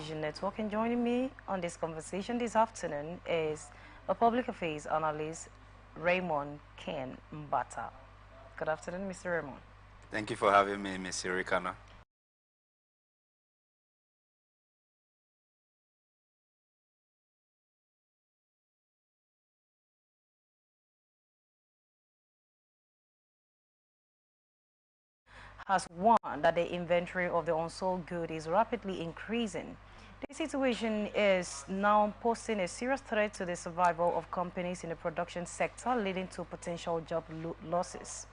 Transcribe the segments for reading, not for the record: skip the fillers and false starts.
Television Network, and joining me on this conversation this afternoon is a public affairs analyst, Raymond Ken Mbata. Good afternoon, Mr. Raymond. Thank you for having me, Ms. Irikana. Has warned that the inventory of the unsold good is rapidly increasing. This situation is now posing a serious threat to the survival of companies in the production sector, leading to potential job losses.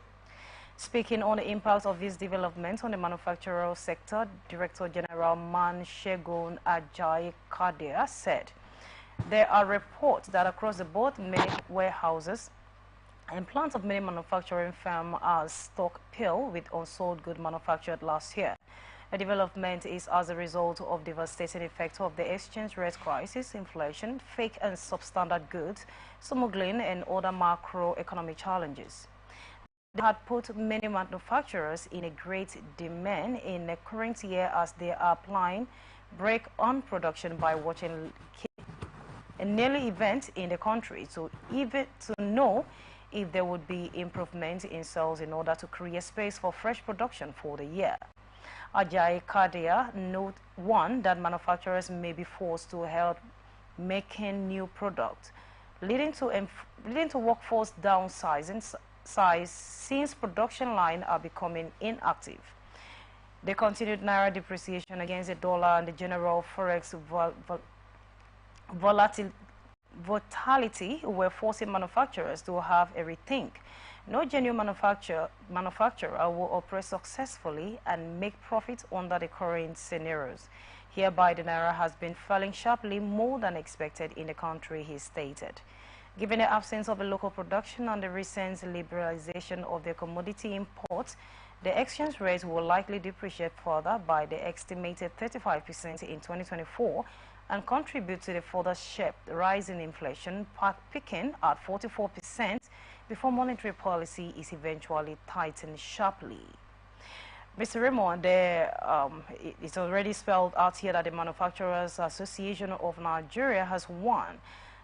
Speaking on the impact of this development on the manufacturer sector, Director General Segun Ajayi Kadia said, there are reports that across the board, many warehouses and plants of many manufacturing firms are stockpiled with unsold goods manufactured last year. The development is as a result of devastating effects of the exchange rate crisis, inflation, fake and substandard goods, smuggling, and other macroeconomic challenges. They had put many manufacturers in a great demand in the current year as they are applying brake on production by watching a nearly event in the country to know if there would be improvement in sales in order to create space for fresh production for the year. Ajayi Kadia note one that manufacturers may be forced to help making new products, leading to workforce downsizing since production lines are becoming inactive. The continued naira depreciation against the dollar and the general forex volatility were forcing manufacturers to have a rethink. No genuine manufacturer will operate successfully and make profits under the current scenarios. Hereby, the naira has been falling sharply more than expected in the country, he stated. Given the absence of a local production and the recent liberalization of the commodity imports, the exchange rate will likely depreciate further by the estimated 35% in 2024 and contribute to the further sharp rise in inflation, peaking at 44% before monetary policy is eventually tightened sharply. Mr. Raymond, it's already spelled out here that the Manufacturers Association of Nigeria has warned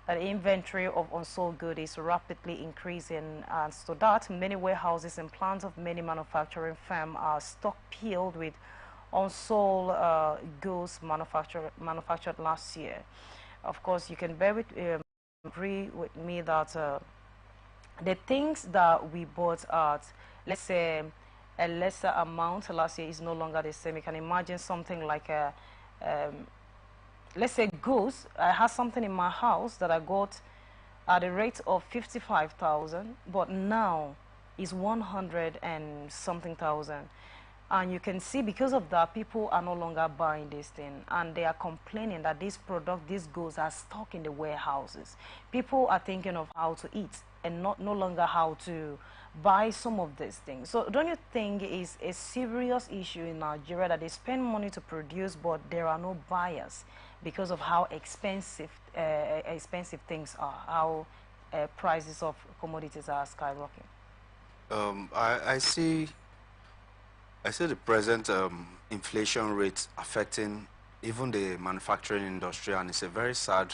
that the inventory of unsold goods is rapidly increasing, and so that many warehouses and plants of many manufacturing firms are stockpiled with unsold goods manufactured last year. Of course, you can agree with me that the things that we bought at, let's say, a lesser amount last year is no longer the same. You can imagine something like a let's say goods. I had something in my house that I got at a rate of 55,000, but now is 100 and something thousand. And you can see because of that, people are no longer buying this thing, and they are complaining that these goods are stuck in the warehouses. People are thinking of how to eat and no longer how to buy some of these things. So don't you think it's a serious issue in Nigeria that they spend money to produce, but there are no buyers because of how expensive things are, how prices of commodities are skyrocketing? I see the present inflation rate affecting even the manufacturing industry, and it's a very sad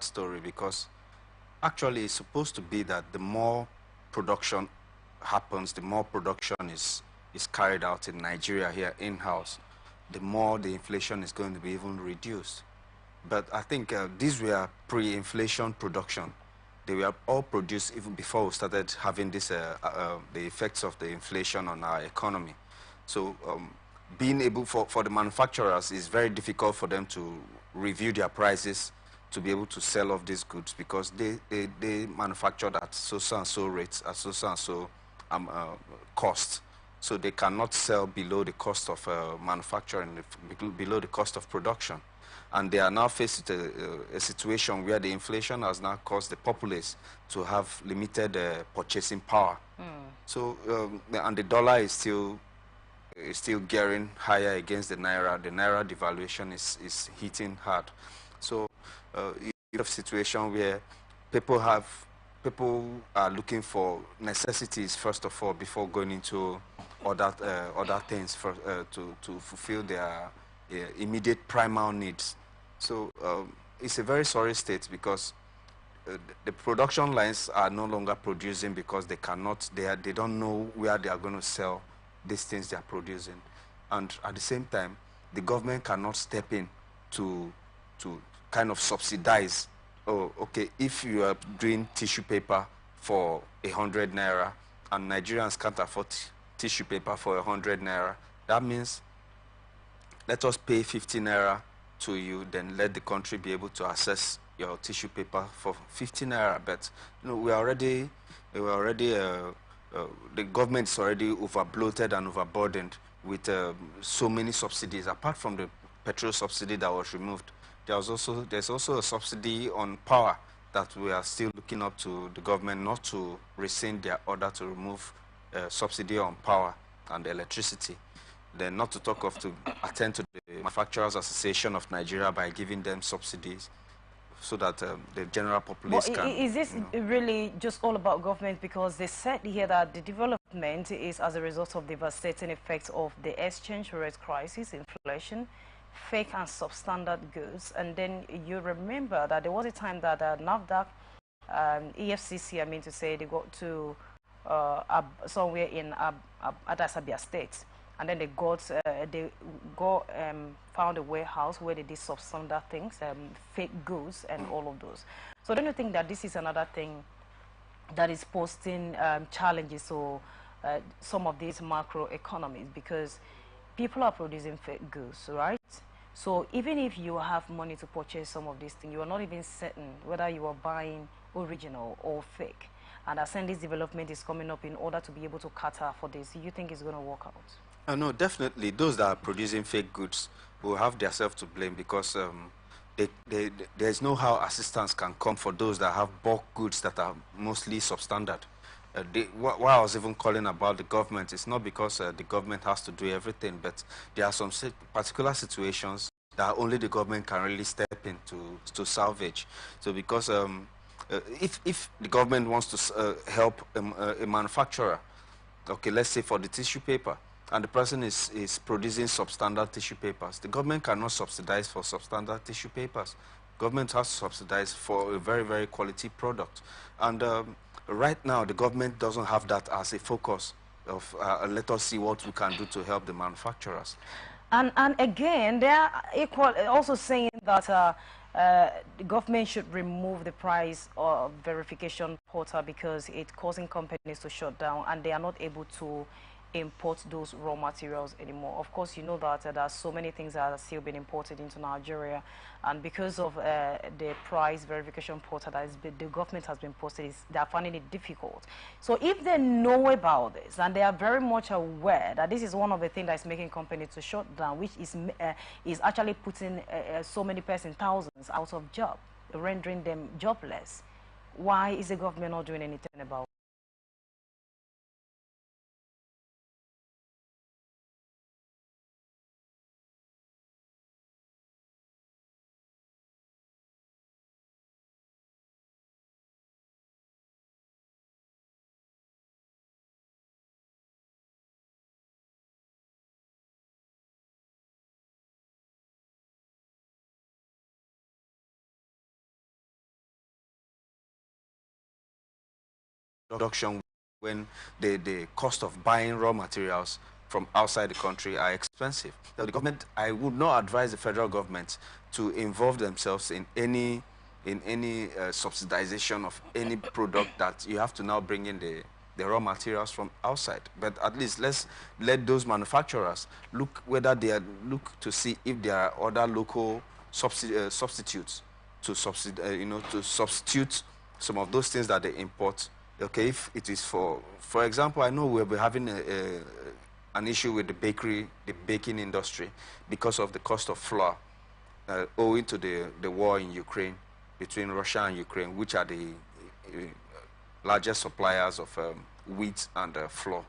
story, because actually it's supposed to be that the more production happens, the more production is carried out in Nigeria here in-house, the more the inflation is going to be even reduced. But I think these were pre-inflation production. They were all produced even before we started having this, the effects of the inflation on our economy. So being able for the manufacturers, is very difficult for them to review their prices to be able to sell off these goods, because they manufactured at so and so rates, at so and so cost. So they cannot sell below the cost of manufacturing, below the cost of production. And they are now faced with a situation where the inflation has now caused the populace to have limited purchasing power. So, and the dollar is still gearing higher against the naira. The naira devaluation is hitting hard. So, you have a situation where people are looking for necessities first of all before going into other things to fulfill their immediate primal needs. So it's a very sorry state because the production lines are no longer producing because they cannot, they don't know where they are going to sell these things they are producing. And at the same time, the government cannot step in to kind of subsidize. Oh, okay, if you are doing tissue paper for 100 naira and Nigerians can't afford tissue paper for 100 naira, that means let us pay 50 naira to you, then let the country be able to access your tissue paper for 50 naira. But you know, the government is already overbloated and overburdened with so many subsidies. Apart from the petrol subsidy that was removed, there's also a subsidy on power that we are still looking up to the government not to rescind their order to remove subsidy on power and electricity. Then not to talk of to attend to the Manufacturers Association of Nigeria by giving them subsidies so that the general populace can... Is this really just all about government? Because they said here that the development is as a result of devastating effects of the exchange rate crisis, inflation, fake and substandard goods. And then you remember that there was a time that NAFDAC, EFCC, I mean to say, they got to somewhere in Adasabia State. And then they found a warehouse where they did substandard things, fake goods and all of those. So don't you think that this is another thing that is posting challenges to some of these macro economies, because people are producing fake goods, right? So even if you have money to purchase some of these things, you are not even certain whether you are buying original or fake. And as this development is coming up in order to be able to cater for this, you think it's going to work out? No, definitely. Those that are producing fake goods will have themselves to blame because there's no how assistance can come for those that have bulk goods that are mostly substandard. Why I was even calling about the government, it's not because the government has to do everything, but there are some particular situations that only the government can really step in to salvage. So because if the government wants to help a manufacturer, okay, let's say for the tissue paper, and the person is producing substandard tissue papers, the government cannot subsidize for substandard tissue papers. Government has to subsidize for a very, very quality product. And right now, the government doesn't have that as a focus of let us see what we can do to help the manufacturers. And again, they are also saying that the government should remove the price of verification portal because it's causing companies to shut down and they are not able to import those raw materials anymore. Of course, you know that there are so many things that are still being imported into Nigeria, and because of the price verification portal that the government has been posted, they are finding it difficult. So if they know about this and they are very much aware that this is one of the things that is making companies to shut down, which is actually putting so many persons, thousands, out of job, rendering them jobless, why is the government not doing anything about it? Production when the cost of buying raw materials from outside the country are expensive. Now, the government, I would not advise the federal government to involve themselves in any subsidization of any product that you have to now bring in the raw materials from outside. But at least let's let those manufacturers look whether they look to see if there are other local substitutes to to substitute some of those things that they import. Okay, if it is for example, I know we'll be having an issue with the baking industry because of the cost of flour owing to the war in Ukraine, between Russia and Ukraine, which are the largest suppliers of wheat and flour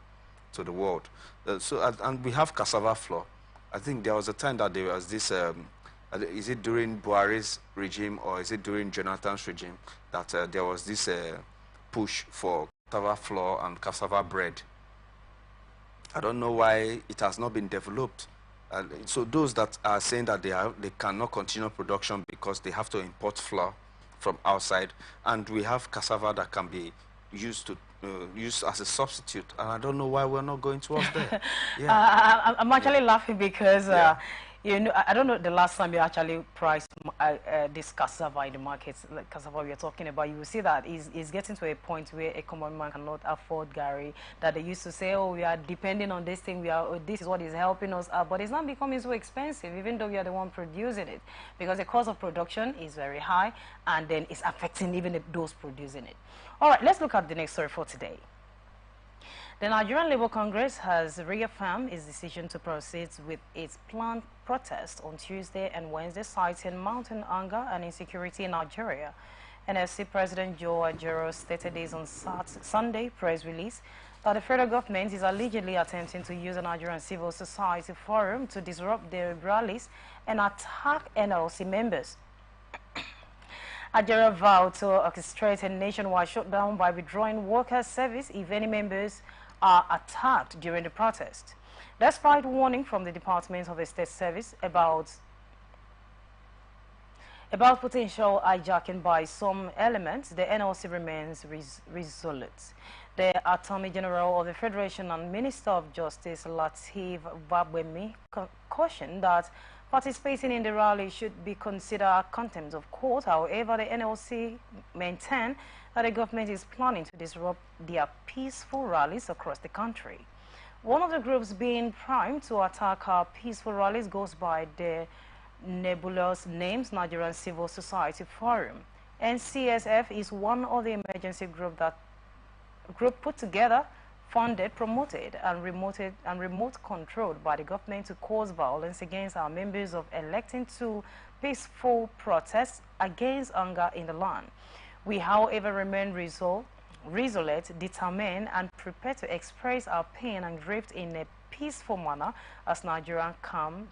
to the world. And we have cassava flour. I think there was a time that there was this, is it during Buhari's regime or is it during Jonathan's regime, that there was this push for cassava flour and cassava bread. I don't know why it has not been developed. So those that are saying that they cannot continue production because they have to import flour from outside, and we have cassava that can be used as a substitute, and I don't know why we're not going towards there. Yeah. I'm actually laughing because Yeah. you know, I don't know the last time you actually priced this cassava in the markets, like cassava we are talking about. You will see that is getting to a point where a common man cannot afford Gary. That they used to say, oh, we are depending on this thing. This is what is helping us out, but it's not becoming so expensive, even though we are the one producing it, because the cost of production is very high, and then it's affecting even those producing it. All right, let's look at the next story for today. The Nigerian Labour Congress has reaffirmed its decision to proceed with its planned protest on Tuesday and Wednesday, citing mounting anger and insecurity in Nigeria. NLC President Joe Ajero stated this on Sunday press release that the federal government is allegedly attempting to use the Nigerian Civil Society Forum to disrupt the rallies and attack NLC members. Ajero vowed to orchestrate a nationwide shutdown by withdrawing workers' service if any members are attacked during the protest. Despite warning from the Department of the State Service about potential hijacking by some elements, the NLC remains resolute. The Attorney General of the Federation and Minister of Justice Lateef Fagbemi cautioned that participating in the rally should be considered contempt of court. However, the NLC maintained that the government is planning to disrupt their peaceful rallies across the country. One of the groups being primed to attack our peaceful rallies goes by the nebulous names Nigerian Civil Society Forum. NCSF is one of the emergency group put together, funded, promoted, and remote controlled by the government to cause violence against our members of electing to peaceful protests against hunger in the land. We, however, remain resolute, determined, and prepared to express our pain and grief in a peaceful manner as Nigeria comes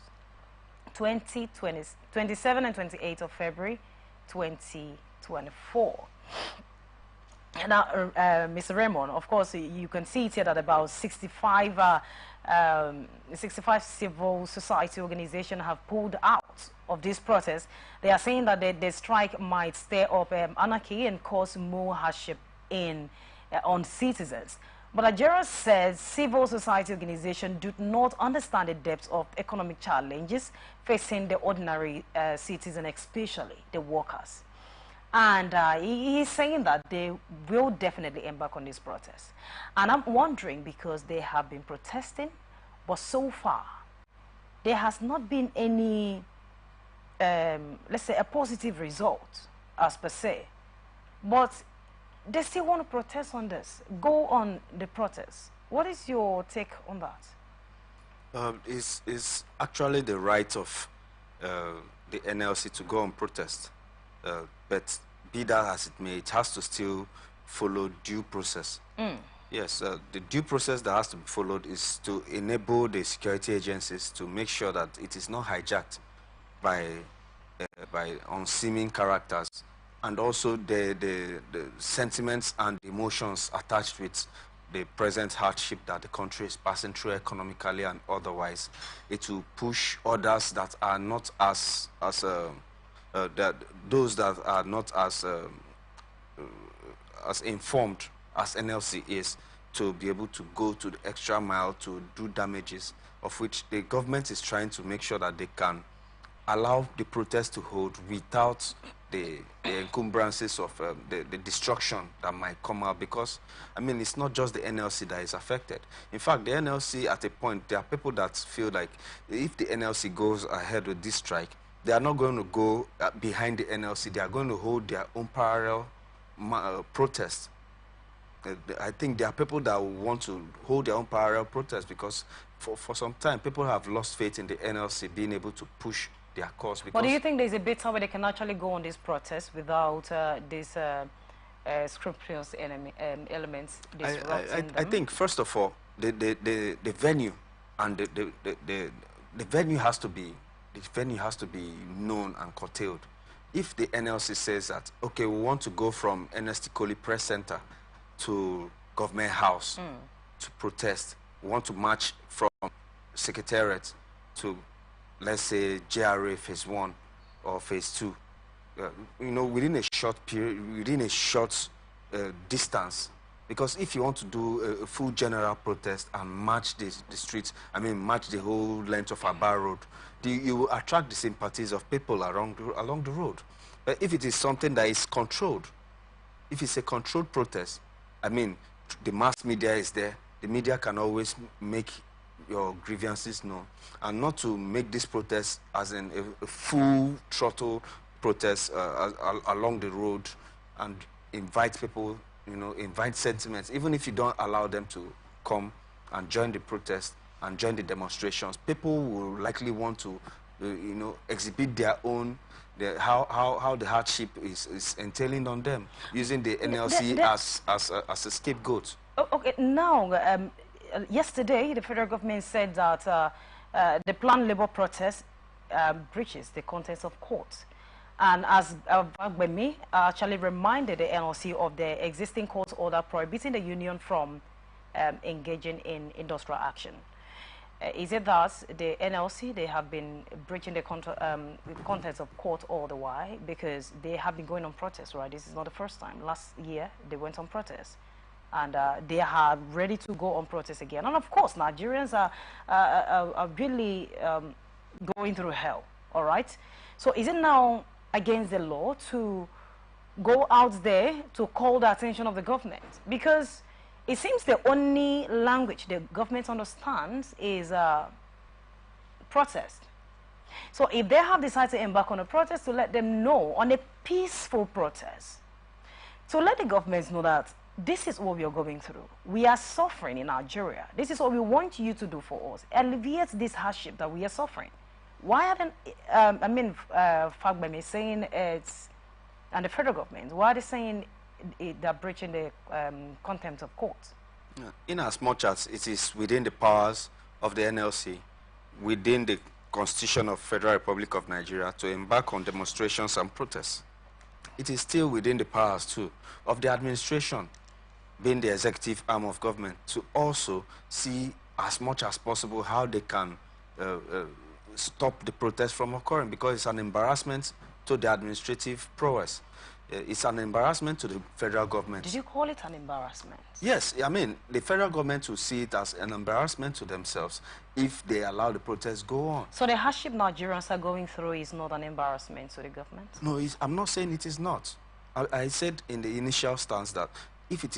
27 and 28 of February 2024. Now, Mr. Raymond, of course, you can see it here that about 65 civil society organizations have pulled out of this protest. They are saying that the strike might stir up anarchy and cause more hardship on citizens. But Ajero says civil society organizations do not understand the depth of economic challenges facing the ordinary citizen, especially the workers. And he's saying that they will definitely embark on this protest. And I'm wondering, because they have been protesting, but so far, there has not been any, let's say, a positive result, as per se. But they still want to protest on this, go on the protest. What is your take on that? It's actually the right of the NLC to go on protest. But be that as it may, it has to still follow due process. Yes, the due process that has to be followed is to enable the security agencies to make sure that it is not hijacked by unseeming characters, and also the sentiments and emotions attached with the present hardship that the country is passing through economically and otherwise. It will push others that are not those that are not as informed as NLC is, to be able to go to the extra mile to do damages, of which the government is trying to make sure that they can allow the protest to hold without the encumbrances of the destruction that might come out. Because, I mean, it's not just the NLC that is affected. In fact, the NLC, at a point, there are people that feel like if the NLC goes ahead with this strike, they are not going to go behind the NLC. They are going to hold their own parallel protest. I think there are people that want to hold their own parallel protest, because for some time, people have lost faith in the NLC being able to push their cause. But do you think there's a bit where they can actually go on this protest without these scrupulous elements disrupting them? I think, first of all, the venue and the venue has to be known and curtailed. If the NLC says that, okay, we want to go from Ernest Ikoli Press Center to Government House to protest, we want to march from Secretariat to, let's say, GRA phase 1 or phase 2, you know, within a short period, within a short distance. Because if you want to do a full general protest and march the streets, I mean, march the whole length of Aba Road, you will attract the sympathies of people along the road. But if it is something that is controlled, if it's a controlled protest, I mean, the mass media is there. The media can always make your grievances known. And not to make this protest as in a full throttle protest along the road and invite people, you know, invite sentiments. Even if you don't allow them to come and join the protest and join the demonstrations, people will likely want to, you know, exhibit their own, how the hardship is entailing on them, using the NLC as a scapegoat. Okay, now, yesterday, the federal government said that the planned labor protest breaches the contents of court. And as Bagbemi actually reminded the NLC of the existing court order prohibiting the union from engaging in industrial action. Is it that the NLC, they have been breaching the contents of court all the while because they have been going on protest, right? This is not the first time. Last year, they went on protest. And they are ready to go on protest again. And of course, Nigerians are really going through hell, all right? So is it now against the law to go out there to call the attention of the government? Because it seems the only language the government understands is protest. So if they have decided to embark on a protest, to let them know, on a peaceful protest, to let the governments know that this is what we are going through. We are suffering in Nigeria. This is what we want you to do for us. Alleviate this hardship that we are suffering. Why haven't, Fagbemi is saying it's, and the federal government, why are they saying they're breaching the contempt of court? In as much as it is within the powers of the NLC, within the Constitution of Federal Republic of Nigeria, to embark on demonstrations and protests, it is still within the powers, too, of the administration, being the executive arm of government, to also see as much as possible how they can stop the protest from occurring, because it's an embarrassment to the administrative prowess. It's an embarrassment to the federal government. Did you call it an embarrassment? Yes, I mean, the federal government will see it as an embarrassment to themselves if they allow the protest go on. So the hardship Nigerians are going through is not an embarrassment to the government? No, I'm not saying it is not. I said in the initial stance that if it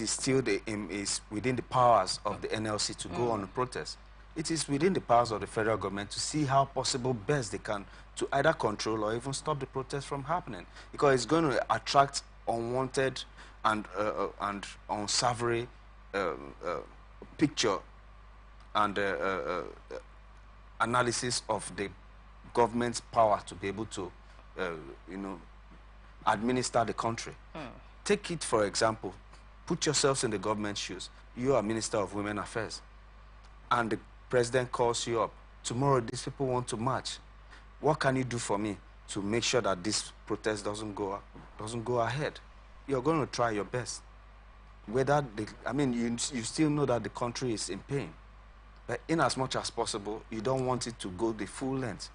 is still is within the powers of the NLC to go on a protest, it is within the powers of the federal government to see how possible best they can to either control or even stop the protest from happening, because it's going to attract unwanted and unsavory picture and analysis of the government's power to be able to, you know, administer the country. Take it for example. Put yourselves in the government's shoes. You are Minister of Women Affairs, and the president calls you up. Tomorrow, these people want to march. What can you do for me to make sure that this protest doesn't go ahead? You're going to try your best. Whether you still know that the country is in pain, but in as much as possible, you don't want it to go the full length.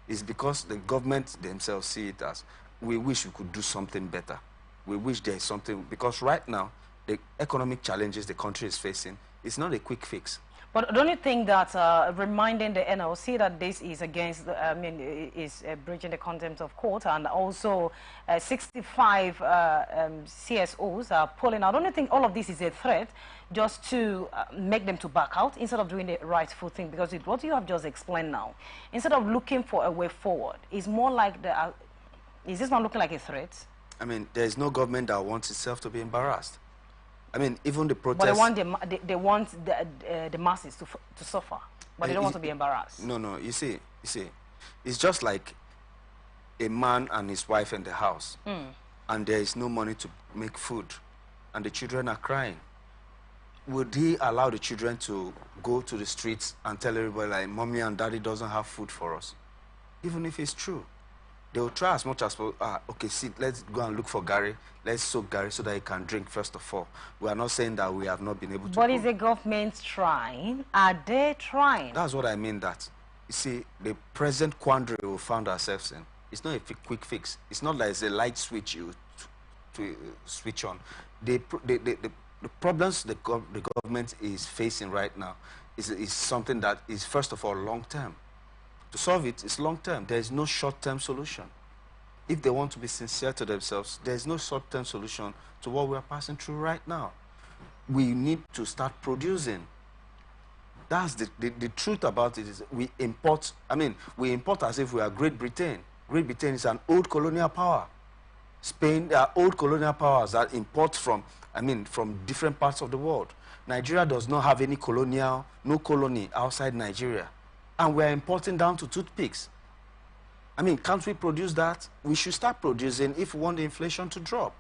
It's because the government themselves see it as, we wish we could do something better. We wish there is something, because right now, the economic challenges the country is facing, it's not a quick fix. But don't you think that reminding the NLC that this is against, is breaching the contempt of court, and also 65 CSOs are pulling out, don't you think all of this is a threat just to make them to back out instead of doing the rightful thing? Because with what you have just explained now, instead of looking for a way forward, it's more like is this not looking like a threat? I mean, there is no government that wants itself to be embarrassed. I mean, even the protests... But they want the masses to suffer, but they don't want to be embarrassed. No, you see, it's just like a man and his wife in the house, and there is no money to make food, and the children are crying. Would he allow the children to go to the streets and tell everybody, like, Mommy and Daddy doesn't have food for us? Even if it's true. They will try as much as possible. Okay, see, let's go and look for Gary. Let's soak Gary so that he can drink first of all. We are not saying that we have not been able to. But is the government trying? Are they trying? That's what I mean. That you see, the present quandary we found ourselves in. It's not a quick fix. It's not like it's a light switch you to switch on. The problems the government is facing right now is something that is first of all long term. To solve it, it's long term. There is no short term solution. If they want to be sincere to themselves, there is no short term solution to what we are passing through right now. We need to start producing. That's the truth about it is we import. I mean, we import as if we are Great Britain. Great Britain is an old colonial power. Spain, there are old colonial powers that import from, from different parts of the world. Nigeria does not have any no colony outside Nigeria. And we're importing down to toothpicks. I mean, can't we produce that? We should start producing if we want the inflation to drop.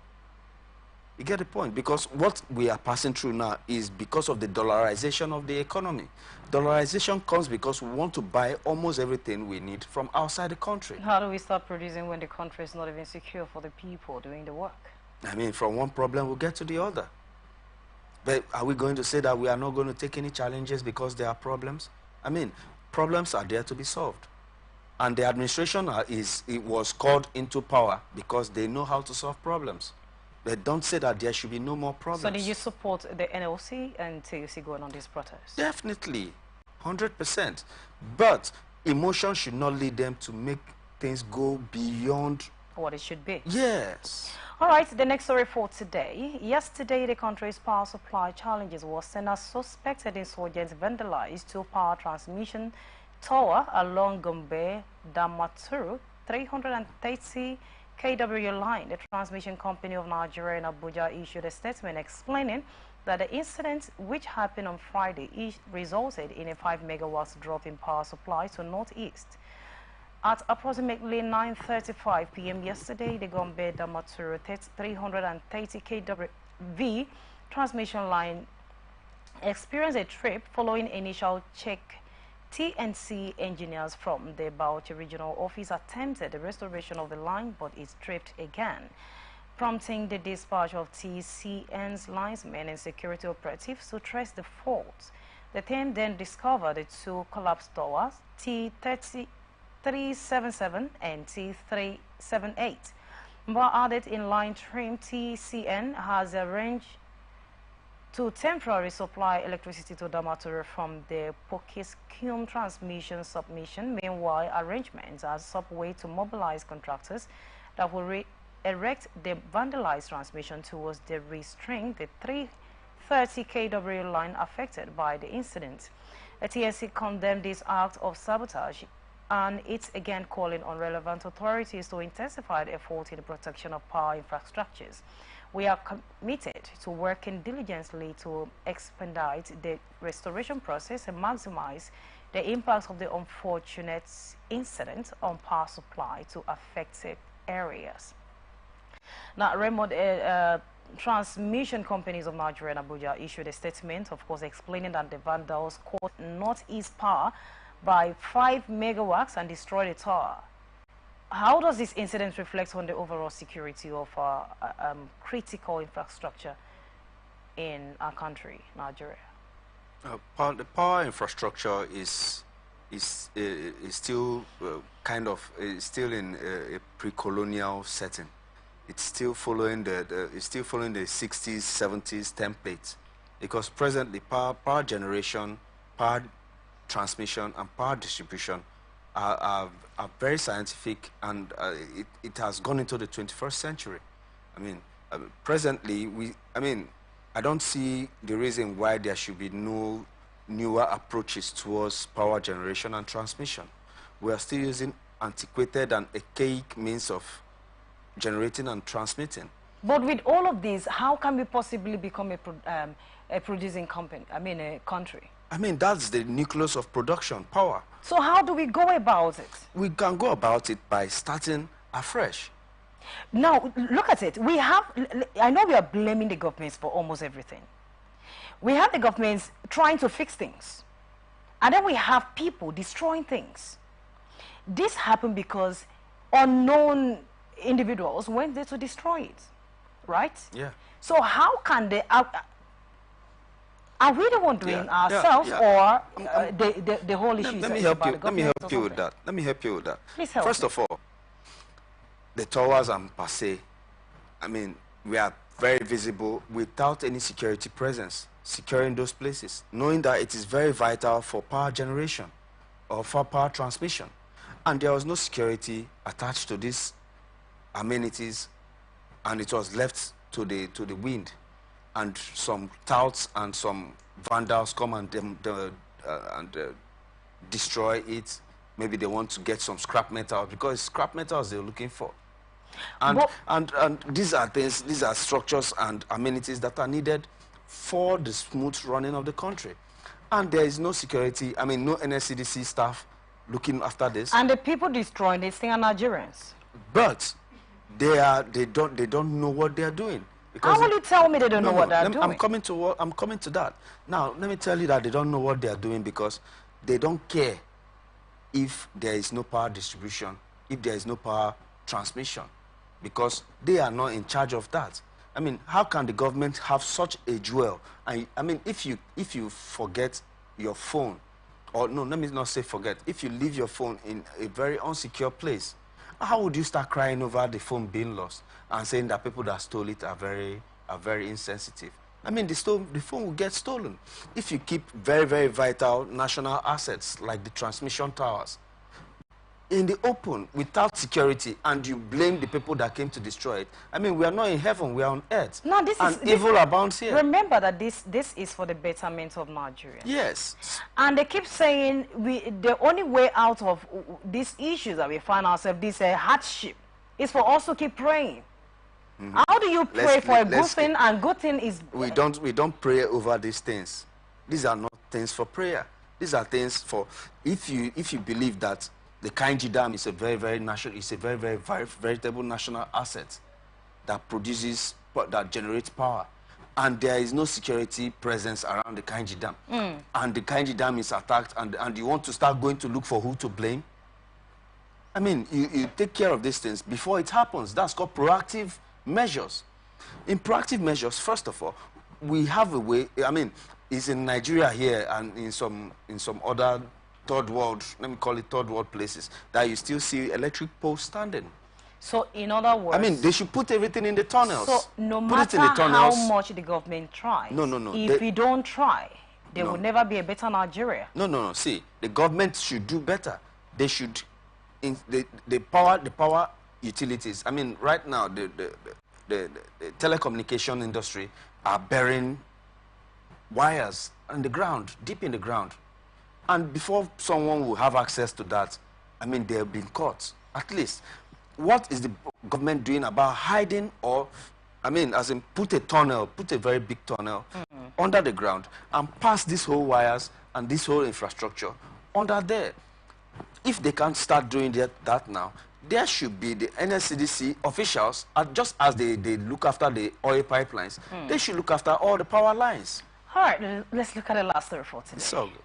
You get the point? Because what we are passing through now is because of the dollarization of the economy. Dollarization comes because we want to buy almost everything we need from outside the country. How do we start producing when the country is not even secure for the people doing the work? I mean, from one problem we'll get to the other. But are we going to say that we are not going to take any challenges because there are problems? I mean, problems are there to be solved. And the administration was called into power because they know how to solve problems. But don't say that there should be no more problems. So do you support the NLC and TUC going on this protest? Definitely, 100%. But emotion should not lead them to make things go beyond what it should be. Yes. All right, the next story for today. Yesterday, the country's power supply challenges worsened as suspected insurgents vandalized two power transmission tower along Gombe Damaturu 330 kW line. The transmission company of Nigeria in Abuja issued a statement explaining that the incident, which happened on Friday, resulted in a 5 megawatts drop in power supply to Northeast. At approximately 9:35 p.m. yesterday, the Gombe Damaturu 330 kV transmission line experienced a trip. Following initial check, TNC engineers from the Bauchi Regional Office attempted the restoration of the line, but it tripped again, prompting the dispatch of TCN's linesmen and security operatives to trace the fault. The team then discovered the two collapsed towers, T377 and T378. But added in line trim, TCN has arranged to temporarily supply electricity to Damaturu from the Pokiskum transmission submission. Meanwhile, arrangements are subway to mobilize contractors that will erect the vandalized transmission towards the restring the 330 kW line affected by the incident. The TSC condemned this act of sabotage, and it's again calling on relevant authorities to intensify the effort in the protection of power infrastructures. We are committed to working diligently to expedite the restoration process and maximize the impact of the unfortunate incident on power supply to affected areas. Now, remote transmission companies of Nigeria and Abuja issued a statement, of course, explaining that the vandals caught Northeast Power by 5 megawatts and destroyed the tower. How does this incident reflect on the overall security of critical infrastructure in our country, Nigeria? The power infrastructure is still still in a pre-colonial setting. It's still following the 60s, 70s template, because presently power generation, power transmission, and power distribution are very scientific, and it has gone into the 21st century. Presently, I don't see the reason why there should be no newer approaches towards power generation and transmission. We are still using antiquated and archaic means of generating and transmitting. But with all of these, how can we possibly become a producing company? A country? That's the nucleus of production, power. So how do we go about it? We can go about it by starting afresh. Now, look at it. I know we are blaming the governments for almost everything. We have the governments trying to fix things. And then we have people destroying things. This happened because unknown individuals went there to destroy it, right? Yeah. So how can they? Are we the one doing ourselves, or the whole issue let is me help about you. the Let me government help you with that. Let me help you with that. Please help First me. of all, the towers and passe, I mean, we are very visible without any security presence, securing those places, knowing that it is very vital for power generation or for power transmission. And there was no security attached to these amenities, and it was left to the wind. And some touts and some vandals come and destroy it. Maybe they want to get some scrap metal, because it's scrap metals they're looking for. And these are things, these are structures and amenities that are needed for the smooth running of the country. And there is no security, I mean, no NSCDC staff looking after this. And the people destroying this thing are Nigerians. But they don't know what they are doing. Because how will you tell me they don't know what they're doing? I'm coming to that. Now, let me tell you that they don't know what they are doing because they don't care if there is no power distribution, if there is no power transmission, because they are not in charge of that. I mean, how can the government have such a jewel? I mean, if you forget your phone, or no, let me not say forget, if you leave your phone in a very unsecure place, how would you start crying over the phone being lost and saying that people that stole it are very insensitive? I mean, the phone will get stolen. If you keep very, very vital national assets like the transmission towers in the open without security, and you blame the people that came to destroy it, I mean, we are not in heaven, we are on earth. No, evil abounds here. Remember that this is for the betterment of Nigeria. Yes. And they keep saying the only way out of these issues that we find ourselves, this hardship, is for us to keep praying. How do you pray for a good thing, and good thing is... We don't pray over these things. These are not things for prayer. These are things for, if you believe that the Kainji Dam is a very, very veritable national asset that generates power, and there is no security presence around the Kainji Dam, and the Kainji Dam is attacked, and you want to start going to look for who to blame. I mean, you take care of these things before it happens. That's called proactive measures. In proactive measures, first of all, we have a way, I mean, it's in Nigeria here and in some other third world, let me call it third world places, that you still see electric poles standing. So, in other words... I mean, they should put everything in the tunnels. So, no matter how much the government tries, if we don't try, there will never be a better Nigeria. No. See, the government should do better. They should... the power utilities, I mean, right now, the telecommunication industry are burying wires in the ground, deep in the ground. And before someone will have access to that, I mean, they have been caught. At least, what is the government doing about hiding, or, I mean, as in put a very big tunnel under the ground and pass these whole wires and this whole infrastructure under there? If they can't start doing that now, there should be the NSCDC officials, just as they look after the oil pipelines, they should look after all the power lines. All right, let's look at the last story for today. It's so good.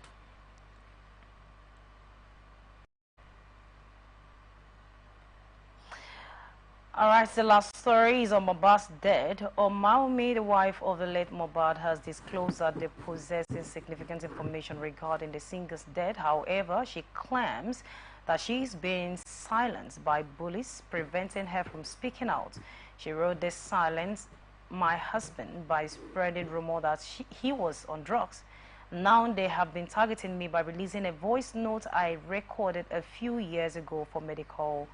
All right, the last story is on Mohbad's death. Omaumi, the wife of the late Mohbad, has disclosed that they possess significant information regarding the singer's death. However, she claims that she is being silenced by bullies, preventing her from speaking out. She wrote this silence my husband by spreading rumor that he was on drugs. Now they have been targeting me by releasing a voice note I recorded a few years ago for medical.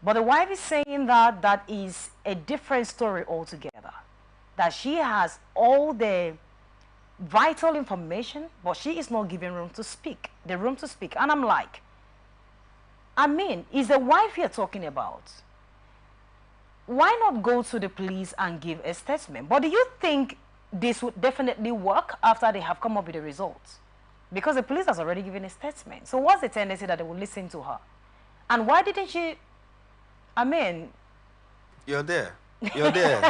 But the wife is saying that that is a different story altogether. That she has all the vital information, but she is not given room to speak, the room to speak. And I'm like, I mean, is the wife you're talking about? Why not go to the police and give a statement? But do you think this would definitely work after they have come up with the results? Because the police has already given a statement. So what's the tendency that they will listen to her? And why didn't she, I mean... You're there. You're there.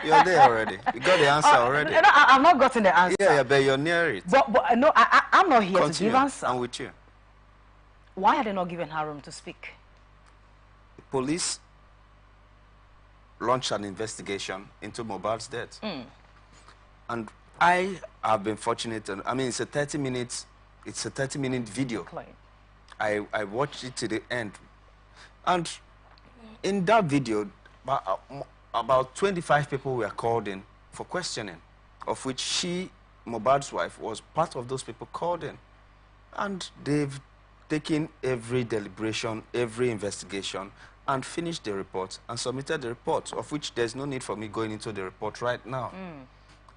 You're there already. You got the answer already. No, I've not gotten the answer. Yeah, but you're near it. But no, I'm not here to give answer. I'm with you. Why are they not giving her room to speak? The police launched an investigation into Mohbad's death. And I have been fortunate, and I mean, it's a 30-minute video. I watched it to the end. And in that video, about 25 people were called in for questioning, of which she, Mohbad's wife, was part of those people called in. And they've taken every deliberation, every investigation, and finished the report and submitted the report, of which there's no need for me going into the report right now.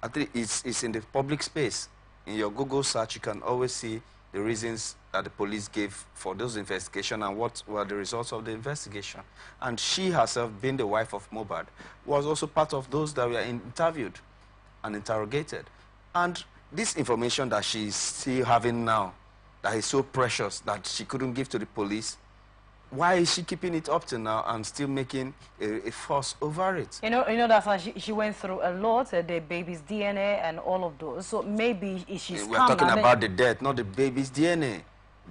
I think it's in the public space. In your Google search, you can always see the reasons that the police gave for those investigations and what were the results of the investigation. And she herself, being the wife of Mohbad, was also part of those that were interviewed and interrogated. And this information that she's still having now, that is so precious that she couldn't give to the police, why is she keeping it up to now and still making a fuss over it? You know that's why she went through a lot, the baby's DNA and all of those. So maybe she's We're talking about the death, not the baby's DNA.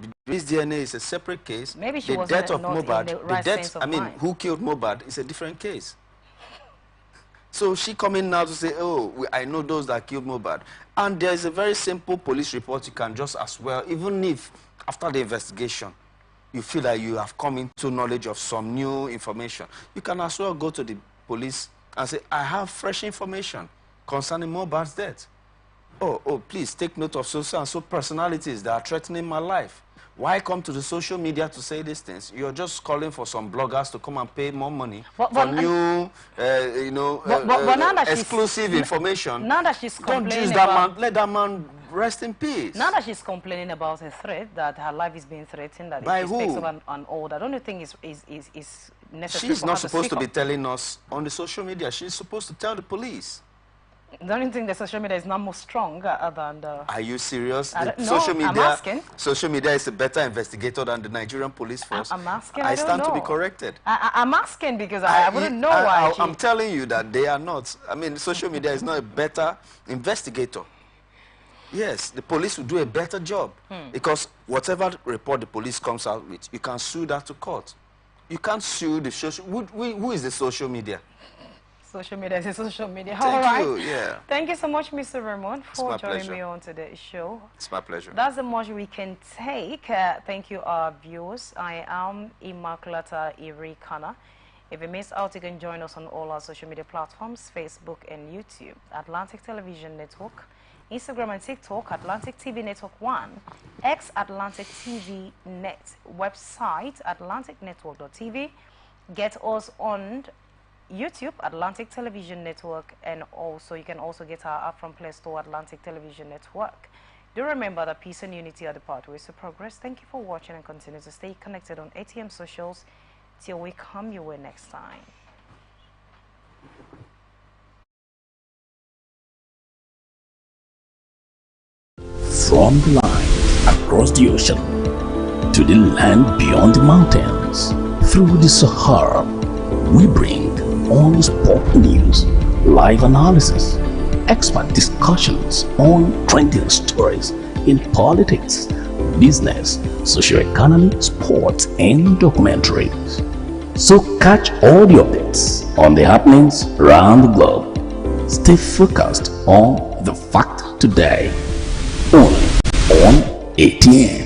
The baby's DNA is a separate case. Maybe she was the death of Mohbad, the death, I mean, who killed Mohbad is a different case. So she coming now to say, oh, I know those that killed Mohbad. And there's a very simple police report you can just as well, even if after the investigation, you feel that you have come into knowledge of some new information, you can as well go to the police and say, I have fresh information concerning Mohbad's death. Oh, please take note of so and so personalities that are threatening my life. Why come to the social media to say these things? You're just calling for some bloggers to come and pay more money for new, exclusive information. Now that she's complaining, don't use that man, let that man rest in peace. Now that she's complaining about a threat, that her life is being threatened, that by if she who? takes up an order, I don't think is necessary. She's not supposed to be telling us on the social media. She's supposed to tell the police. Don't you think the social media is not more strong than the... Are you serious? Social media, I'm asking. Social media is a better investigator than the Nigerian police force. I'm asking. I stand to be corrected. I'm asking because I wouldn't know why. I'm telling you that they are not. I mean, social media is not a better investigator. Yes, the police will do a better job because whatever report the police comes out with, you can sue that to court. You can't sue the social... Who is the social media? Social media is social media. Thank you, yeah. Thank you so much, Mr. Ramon, for joining me on today's show. It's my pleasure. That's the much we can take. Thank you, our viewers. I am Immaculata Irikana. If you missed out, you can join us on all our social media platforms, Facebook and YouTube, Atlantic Television Network, Instagram and TikTok, Atlantic TV Network 1, X Atlantic TV Net, website atlanticnetwork.tv. Get us on YouTube, Atlantic Television Network, and also you can also get our app from Play Store, Atlantic Television Network. Do remember that peace and unity are the pathways to progress. Thank you for watching and continue to stay connected on ATM Socials till we come your way next time. From the line across the ocean to the land beyond the mountains, through the Sahara, we bring on-spot news, live analysis, expert discussions on trending stories in politics, business, socio-economy, sports, and documentaries. So catch all the updates on the happenings around the globe. Stay focused on the fact today, only on ATM.